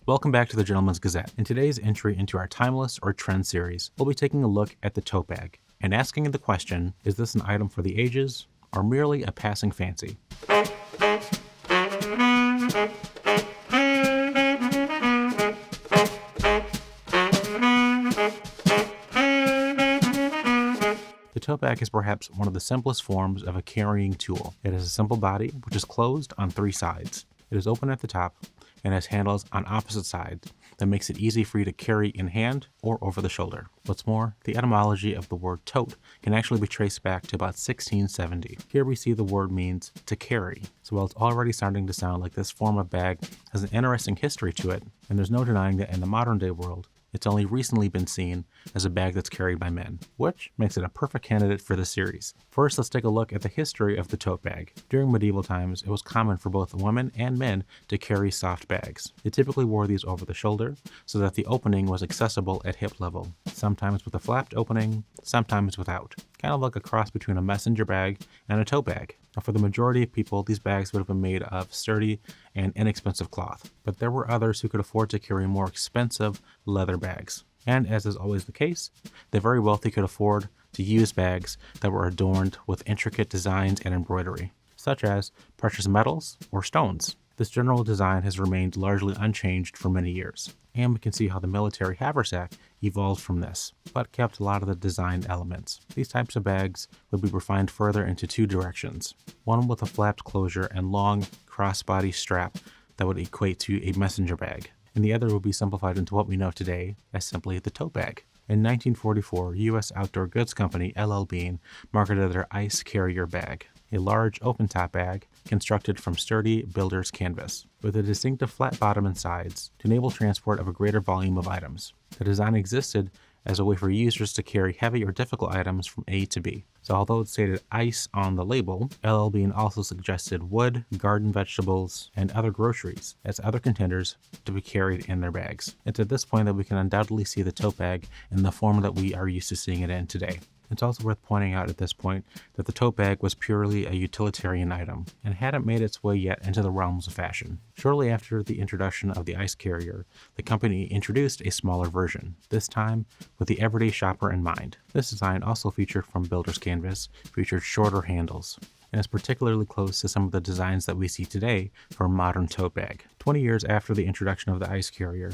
Welcome back to the Gentleman's Gazette. In today's entry into our Timeless or Trend series, we'll be taking a look at the tote bag and asking the question, is this an item for the ages or merely a passing fancy? The tote bag is perhaps one of the simplest forms of a carrying tool. It has a simple body, which is closed on three sides. It is open at the top and has handles on opposite sides that makes it easy for you to carry in hand or over the shoulder. What's more, the etymology of the word tote can actually be traced back to about 1670. Here we see the word means to carry. So while it's already starting to sound like this form of bag has an interesting history to it, and there's no denying that in the modern day world, it's only recently been seen as a bag that's carried by men, which makes it a perfect candidate for the series. First, let's take a look at the history of the tote bag. During medieval times, it was common for both women and men to carry soft bags. They typically wore these over the shoulder so that the opening was accessible at hip level, sometimes with a flapped opening, sometimes without. Kind of like a cross between a messenger bag and a tote bag. Now, for the majority of people, these bags would have been made of sturdy and inexpensive cloth, but there were others who could afford to carry more expensive leather bags. And as is always the case, the very wealthy could afford to use bags that were adorned with intricate designs and embroidery, such as precious metals or stones. This general design has remained largely unchanged for many years, and we can see how the military haversack evolved from this, but kept a lot of the design elements. These types of bags would be refined further into two directions, one with a flapped closure and long crossbody strap that would equate to a messenger bag, and the other would be simplified into what we know today as simply the tote bag. In 1944, U.S. outdoor goods company L.L. Bean marketed their ice carrier bag, a large open-top bag constructed from sturdy builder's canvas, with a distinctive flat bottom and sides to enable transport of a greater volume of items. The design existed as a way for users to carry heavy or difficult items from A to B. So although it stated ice on the label, L.L. Bean also suggested wood, garden vegetables, and other groceries as other contenders to be carried in their bags. It's at this point that we can undoubtedly see the tote bag in the form that we are used to seeing it in today. It's also worth pointing out at this point that the tote bag was purely a utilitarian item and hadn't made its way yet into the realms of fashion. Shortly after the introduction of the ice carrier, the company introduced a smaller version, this time with the everyday shopper in mind. This design, also featured from builder's canvas, featured shorter handles, and is particularly close to some of the designs that we see today for a modern tote bag. 20 years after the introduction of the ice carrier,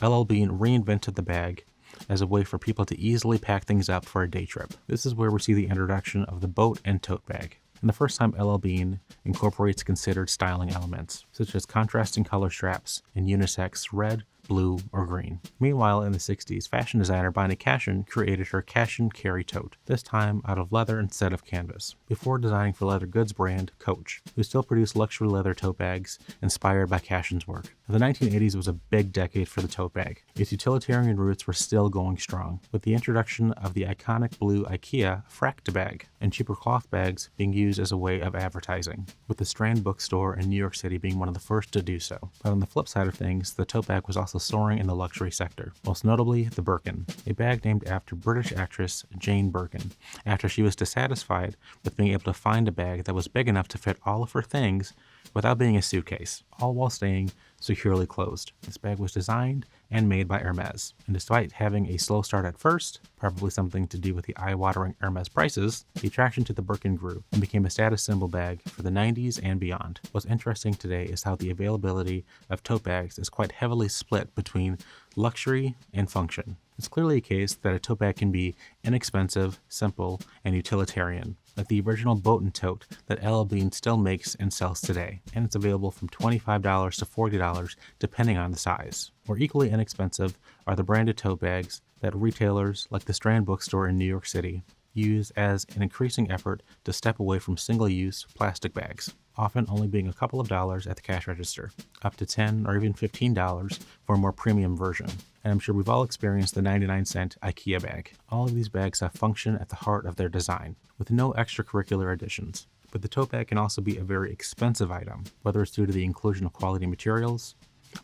L.L. Bean reinvented the bag as a way for people to easily pack things up for a day trip. This is where we see the introduction of the boat and tote bag, and the first time L.L. Bean incorporates considered styling elements, such as contrasting color straps in unisex red, blue, or green. Meanwhile, in the 60s, fashion designer Bonnie Cashin created her Cashin Carry Tote, this time out of leather instead of canvas, before designing for leather goods brand Coach, who still produced luxury leather tote bags inspired by Cashin's work. The 1980s was a big decade for the tote bag. Its utilitarian roots were still going strong, with the introduction of the iconic blue IKEA Fracta bag and cheaper cloth bags being used as a way of advertising, with the Strand bookstore in New York City being one of the first to do so. But on the flip side of things, the tote bag was also soaring in the luxury sector, most notably the Birkin, a bag named after British actress Jane Birkin, after she was dissatisfied with being able to find a bag that was big enough to fit all of her things without being a suitcase, all while staying securely closed. This bag was designed and made by Hermes, and despite having a slow start at first, probably something to do with the eye-watering Hermes prices, the attraction to the Birkin grew and became a status symbol bag for the 90s and beyond. What's interesting today is how the availability of tote bags is quite heavily split between luxury and function. It's clearly a case that a tote bag can be inexpensive, simple, and utilitarian, like the original boat and tote that L.L. Bean still makes and sells today, and it's available from $25 to $40 depending on the size. Or equally inexpensive are the branded tote bags that retailers like the Strand bookstore in New York City use as an increasing effort to step away from single-use plastic bags, often only being a couple of dollars at the cash register, up to $10 or even $15 for a more premium version. And I'm sure we've all experienced the 99-cent IKEA bag. All of these bags have function at the heart of their design, with no extracurricular additions. But the tote bag can also be a very expensive item, whether it's due to the inclusion of quality materials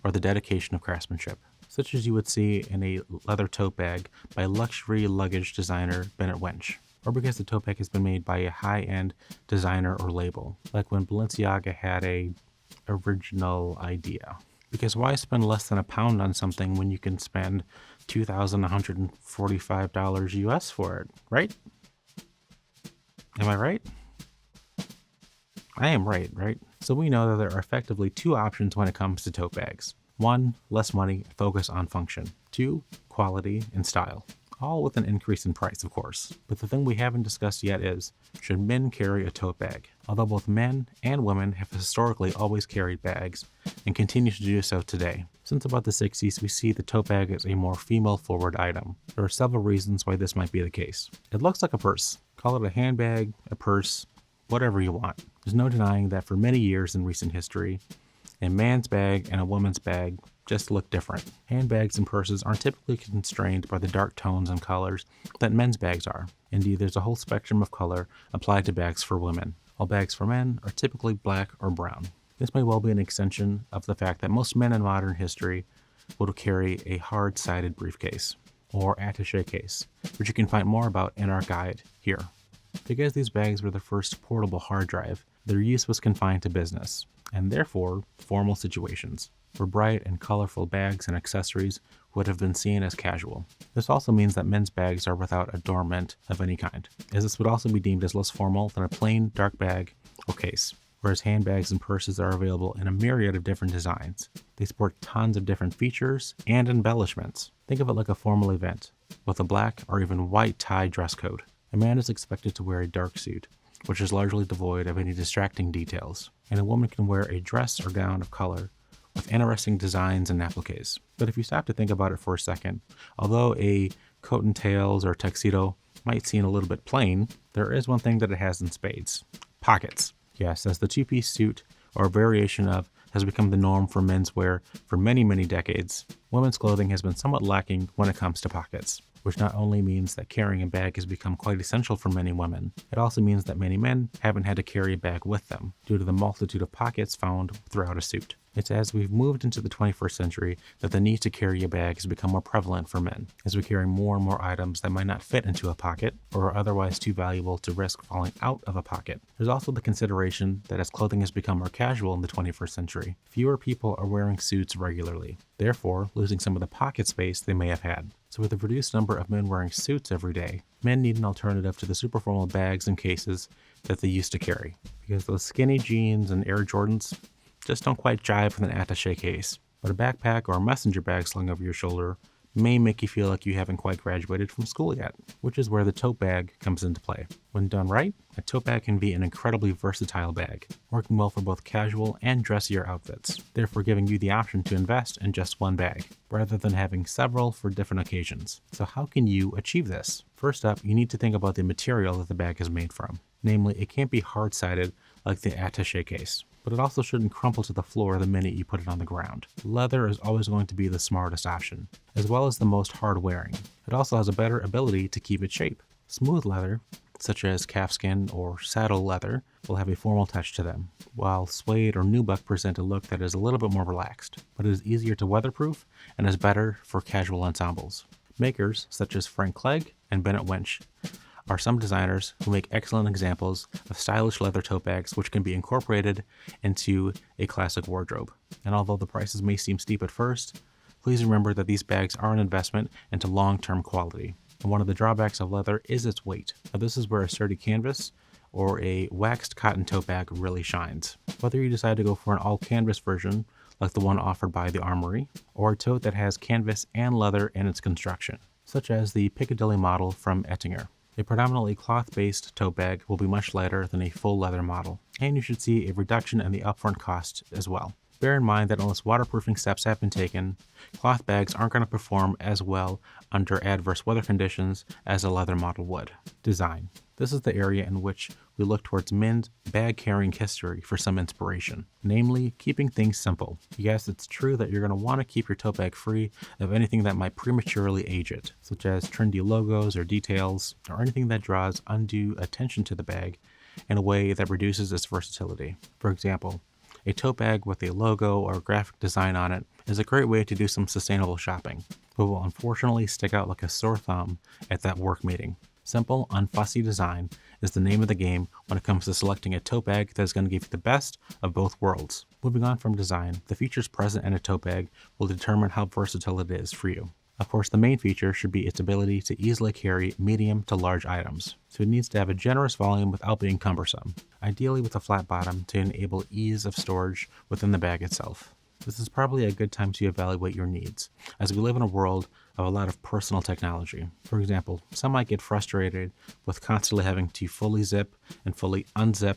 or the dedication of craftsmanship, such as you would see in a leather tote bag by luxury luggage designer Bennett Wench, or because the tote bag has been made by a high-end designer or label, like when Balenciaga had a original idea. Because why spend less than £1 on something when you can spend $2,145 US for it, right? Am I right? I am right? So we know that there are effectively two options when it comes to tote bags. 1, less money, focus on function. 2, quality and style. All with an increase in price, of course. But the thing we haven't discussed yet is, should men carry a tote bag? Although both men and women have historically always carried bags and continue to do so today. Since about the 60s, we see the tote bag as a more female-forward item. There are several reasons why this might be the case. It looks like a purse. Call it a handbag, a purse, whatever you want. There's no denying that for many years in recent history, a man's bag and a woman's bag just look different. Handbags and purses aren't typically constrained by the dark tones and colors that men's bags are. Indeed, there's a whole spectrum of color applied to bags for women, while bags for men are typically black or brown. This may well be an extension of the fact that most men in modern history would carry a hard-sided briefcase, or attaché case, which you can find more about in our guide here. Because these bags were the first portable hard drive, their use was confined to business, and therefore formal situations, where bright and colorful bags and accessories would have been seen as casual. This also means that men's bags are without adornment of any kind, as this would also be deemed as less formal than a plain dark bag or case, whereas handbags and purses are available in a myriad of different designs. They sport tons of different features and embellishments. Think of it like a formal event, with a black or even white tie dress code. A man is expected to wear a dark suit, which is largely devoid of any distracting details, and a woman can wear a dress or gown of color with interesting designs and appliques. But if you stop to think about it for a second, although a coat and tails or tuxedo might seem a little bit plain, there is one thing that it has in spades: pockets. Yes, as the two-piece suit, or a variation of, has become the norm for menswear for many, many decades, women's clothing has been somewhat lacking when it comes to pockets, which not only means that carrying a bag has become quite essential for many women, it also means that many men haven't had to carry a bag with them due to the multitude of pockets found throughout a suit. It's as we've moved into the 21st century that the need to carry a bag has become more prevalent for men, as we carry more and more items that might not fit into a pocket or are otherwise too valuable to risk falling out of a pocket. There's also the consideration that as clothing has become more casual in the 21st century, fewer people are wearing suits regularly, therefore losing some of the pocket space they may have had. So with a reduced number of men wearing suits every day, men need an alternative to the super formal bags and cases that they used to carry, because those skinny jeans and Air Jordans just don't quite jive with an attaché case. But a backpack or a messenger bag slung over your shoulder may make you feel like you haven't quite graduated from school yet, which is where the tote bag comes into play. When done right, a tote bag can be an incredibly versatile bag, working well for both casual and dressier outfits, therefore giving you the option to invest in just one bag, rather than having several for different occasions. So how can you achieve this? First up, you need to think about the material that the bag is made from. Namely, it can't be hard-sided like the attaché case, but it also shouldn't crumple to the floor the minute you put it on the ground. Leather is always going to be the smartest option, as well as the most hard-wearing. It also has a better ability to keep its shape. Smooth leather, such as calfskin or saddle leather, will have a formal touch to them, while suede or nubuck present a look that is a little bit more relaxed, but it is easier to weatherproof and is better for casual ensembles. Makers, such as Frank Clegg and Bennett Winch, are some designers who make excellent examples of stylish leather tote bags which can be incorporated into a classic wardrobe. And although the prices may seem steep at first, please remember that these bags are an investment into long-term quality. And one of the drawbacks of leather is its weight. Now, this is where a sturdy canvas or a waxed cotton tote bag really shines. Whether you decide to go for an all-canvas version, like the one offered by the Armory, or a tote that has canvas and leather in its construction, such as the Piccadilly model from Ettinger. A predominantly cloth-based tote bag will be much lighter than a full leather model, and you should see a reduction in the upfront cost as well. Bear in mind that unless waterproofing steps have been taken, cloth bags aren't going to perform as well under adverse weather conditions as a leather model would. Design. This is the area in which we look towards men's bag-carrying history for some inspiration, namely keeping things simple. Yes, it's true that you're going to want to keep your tote bag free of anything that might prematurely age it, such as trendy logos or details, or anything that draws undue attention to the bag in a way that reduces its versatility. For example, a tote bag with a logo or graphic design on it is a great way to do some sustainable shopping, but will unfortunately stick out like a sore thumb at that work meeting. Simple, unfussy design is the name of the game when it comes to selecting a tote bag that is going to give you the best of both worlds. Moving on from design, the features present in a tote bag will determine how versatile it is for you. Of course, the main feature should be its ability to easily carry medium to large items, so it needs to have a generous volume without being cumbersome, ideally with a flat bottom to enable ease of storage within the bag itself. This is probably a good time to evaluate your needs, as we live in a world of a lot of personal technology. For example, some might get frustrated with constantly having to fully zip and fully unzip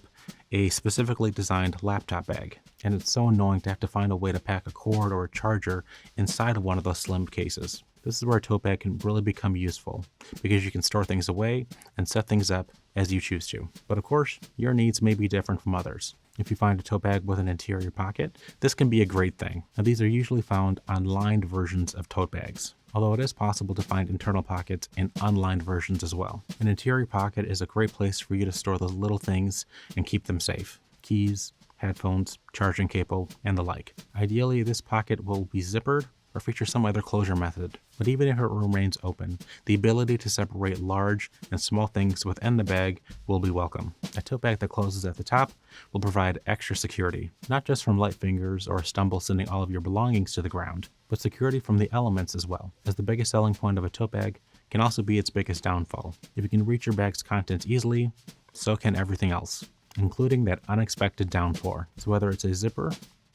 a specifically designed laptop bag, and it's so annoying to have to find a way to pack a cord or a charger inside of one of those slim cases. This is where a tote bag can really become useful, because you can store things away and set things up as you choose to. But of course, your needs may be different from others. If you find a tote bag with an interior pocket, this can be a great thing. Now, these are usually found on lined versions of tote bags, although it is possible to find internal pockets in unlined versions as well. An interior pocket is a great place for you to store those little things and keep them safe. Keys, headphones, charging cable, and the like. Ideally, this pocket will be zippered or feature some other closure method. But even if it remains open, the ability to separate large and small things within the bag will be welcome. A tote bag that closes at the top will provide extra security, not just from light fingers or a stumble sending all of your belongings to the ground, but security from the elements as well, as the biggest selling point of a tote bag can also be its biggest downfall. If you can reach your bag's contents easily, so can everything else, including that unexpected downpour. So whether it's a zipper,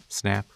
snap,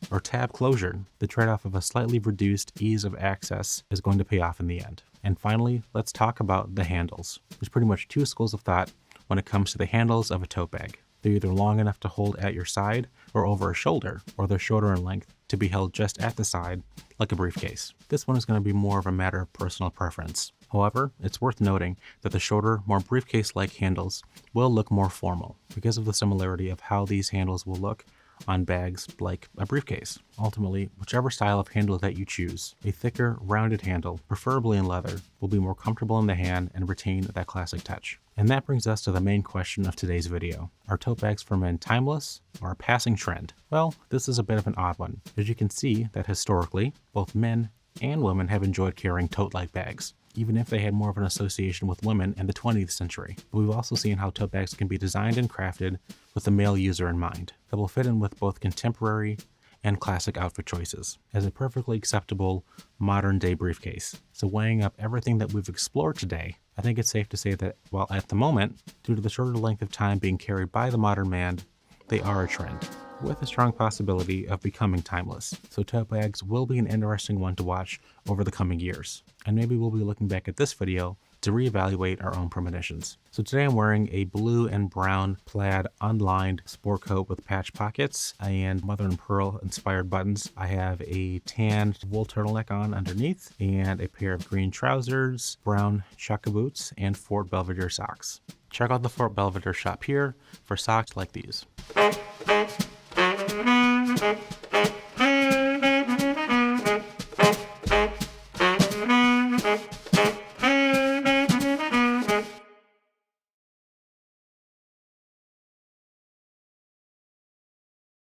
or tab closure, the trade-off of a slightly reduced ease of access is going to pay off in the end. And finally, let's talk about the handles. There's pretty much two schools of thought when it comes to the handles of a tote bag. They're either long enough to hold at your side or over a shoulder, or they're shorter in length to be held just at the side like a briefcase. This one is going to be more of a matter of personal preference. However, it's worth noting that the shorter, more briefcase-like handles will look more formal because of the similarity of how these handles will look on bags like a briefcase. Ultimately, whichever style of handle that you choose, a thicker, rounded handle, preferably in leather, will be more comfortable in the hand and retain that classic touch. And that brings us to the main question of today's video. Are tote bags for men timeless or a passing trend? Well, this is a bit of an odd one, as you can see that historically, both men and women have enjoyed carrying tote-like bags, even if they had more of an association with women in the 20th century. But we've also seen how tote bags can be designed and crafted with the male user in mind, that will fit in with both contemporary and classic outfit choices, as a perfectly acceptable modern-day briefcase. So weighing up everything that we've explored today, I think it's safe to say that, while at the moment, due to the shorter length of time being carried by the modern man, they are a trend, with a strong possibility of becoming timeless. So tote bags will be an interesting one to watch over the coming years. And maybe we'll be looking back at this video to reevaluate our own premonitions. So today I'm wearing a blue and brown plaid unlined sport coat with patch pockets and mother and pearl inspired buttons. I have a tan wool turtleneck on underneath and a pair of green trousers, brown chukka boots, and Fort Belvedere socks. Check out the Fort Belvedere shop here for socks like these.